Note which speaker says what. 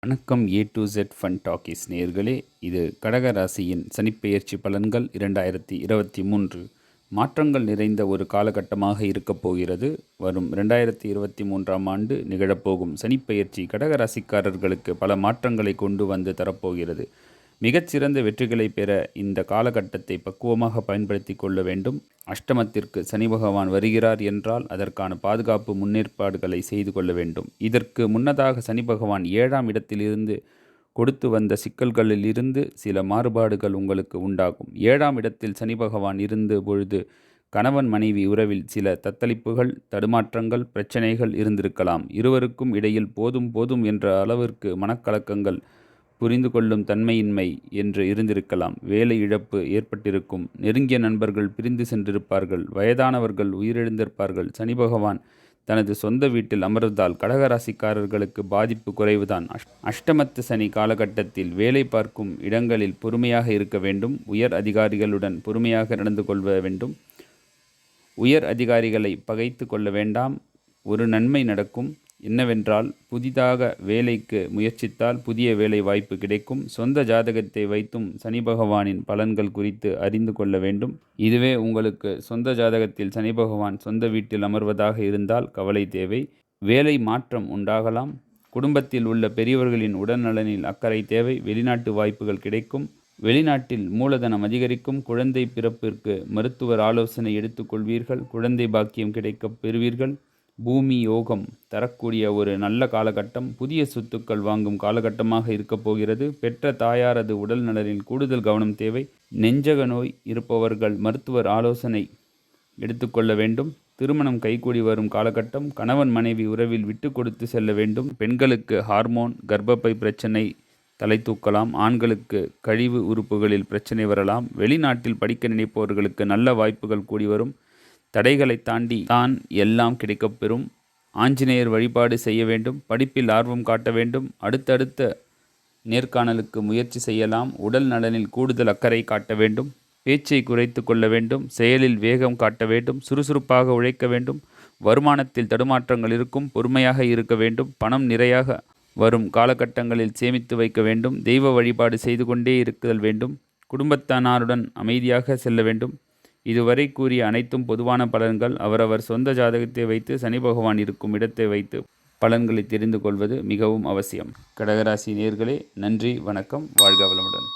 Speaker 1: வணக்கம். A to Z fun talkies நேயர்களே, இது கடக ராசியின் சனிப்பெயர்ச்சி பலன்கள் 2023. மாற்றங்கள் நிறைந்த ஒரு காலகட்டமாக இருக்கப் போகிறது. வரும் 2023ஆம் ஆண்டு நிகழப்போகும் சனிப்பெயர்ச்சி கடக ராசிக்காரர்களுக்கு பல மாற்றங்களை கொண்டு வந்து தரப்போகிறது. மிகச்சிறந்த வெற்றிகளை பெற இந்த காலகட்டத்தை பக்குவமாக பயன்படுத்தி கொள்ள வேண்டும். அஷ்டமத்திற்கு சனி பகவான் வருகிறார் என்றால் அதற்கான பாதுகாப்பு முன்னேற்பாடுகளை செய்து கொள்ள வேண்டும். இதற்கு முன்னதாக சனி பகவான் 7ஆம் இடத்திலிருந்து கொடுத்து வந்த சிக்கல்களில் இருந்து சில மாறுபாடுகள் உங்களுக்கு உண்டாகும். 7ஆம் இடத்தில் சனி பகவான் இருந்த பொழுது கணவன் மனைவி உறவில் சில தத்தளிப்புகள், தடுமாற்றங்கள், பிரச்சனைகள் இருந்திருக்கலாம். இருவருக்கும் இடையில் போதும் போதும் என்ற அளவிற்கு மனக்கலக்கங்கள், புரிந்து கொள்ளும் தன்மையின்மை என்று இருந்திருக்கலாம். வேலை இழப்பு ஏற்பட்டிருக்கும். நெருங்கிய நண்பர்கள் பிரிந்து சென்றிருப்பார்கள். வயதானவர்கள் உயிரிழந்திருப்பார்கள். சனி பகவான் தனது சொந்த வீட்டில் அமர்வதால் கடகராசிக்காரர்களுக்கு பாதிப்பு குறைவுதான். அஷ்டமத்து சனி காலகட்டத்தில் வேலை பார்க்கும் இடங்களில் பொறுமையாக இருக்க வேண்டும். உயர் அதிகாரிகளுடன் பொறுமையாக நடந்து கொள்ள வேண்டும். உயர் அதிகாரிகளை பகைத்து கொள்ள வேண்டாம். ஒரு நன்மை நடக்கும். என்னவென்றால், புதிதாக வேலைக்கு முயற்சித்தால் புதிய வேலை வாய்ப்பு கிடைக்கும். சொந்த ஜாதகத்தை வைத்தும் சனி பகவானின் பலன்கள் குறித்து அறிந்து கொள்ள வேண்டும். இதுவே உங்களுக்கு சொந்த ஜாதகத்தில் சனி பகவான் சொந்த வீட்டில் அமர்வதாக இருந்தால் கவலை தேவை. வேலை மாற்றம் உண்டாகலாம். குடும்பத்தில் உள்ள பெரியவர்களின் உடல்நலனில் அக்கறை தேவை. வெளிநாட்டு வாய்ப்புகள் கிடைக்கும். வெளிநாட்டில் மூலதனம் அதிகரிக்கும். குழந்தை பிறப்பிற்கு மருத்துவர் ஆலோசனை எடுத்துக்கொள்வீர்கள். குழந்தை பாக்கியம் கிடைக்க பெறுவீர்கள். பூமி யோகம் தரக்கூடிய ஒரு நல்ல காலகட்டம். புதிய சொத்துக்கள் வாங்கும் காலகட்டமாக இருக்கப் போகிறது. பெற்ற தாயாரது உடல் நலனில் கூடுதல் கவனம் தேவை. நெஞ்சக நோய் இருப்பவர்கள் மருத்துவர் ஆலோசனை எடுத்துக்கொள்ள வேண்டும். திருமணம் கைகூடி வரும் காலகட்டம். கணவன் மனைவி உறவில் விட்டு கொடுத்து செல்ல வேண்டும். பெண்களுக்கு ஹார்மோன், கர்ப்பப்பை பிரச்சனை தலை தூக்கலாம். ஆண்களுக்கு கழிவு உறுப்புகளில் பிரச்சனை வரலாம். வெளிநாட்டில் படிக்க நினைப்பவர்களுக்கு நல்ல வாய்ப்புகள் கூடி வரும். தடைகளை தாண்டி தான் எல்லாம் கிடைக்கப்பெறும். ஆஞ்சநேயர் வழிபாடு செய்ய வேண்டும். படிப்பில் ஆர்வம் காட்ட வேண்டும். அடுத்தடுத்த நேர்காணலுக்கு முயற்சி செய்யலாம். உடல் நலனில் கூடுதல் அக்கறை காட்ட வேண்டும். பேச்சை குறைத்து கொள்ள வேண்டும். செயலில் வேகம் காட்ட வேண்டும். சுறுசுறுப்பாக உழைக்க வேண்டும். வருமானத்தில் தடுமாற்றங்கள் இருக்கும். பொறுமையாக இருக்க வேண்டும். பணம் நிறையாக வரும் காலகட்டங்களில் சேமித்து வைக்க வேண்டும். தெய்வ வழிபாடு செய்து கொண்டே இருத்தல் வேண்டும். குடும்பத்தாருடன் அமைதியாக செல்ல வேண்டும். இதுவரை கூறிய அனைத்தும் பொதுவான பலன்கள். அவரவர் சொந்த ஜாதகத்தை வைத்து சனி பகவான் இருக்கும் இடத்தை வைத்து பலன்களை தெரிந்து கொள்வது மிகவும் அவசியம். கடகராசி நேயர்களே, நன்றி, வணக்கம், வாழ்க வளமுடன்.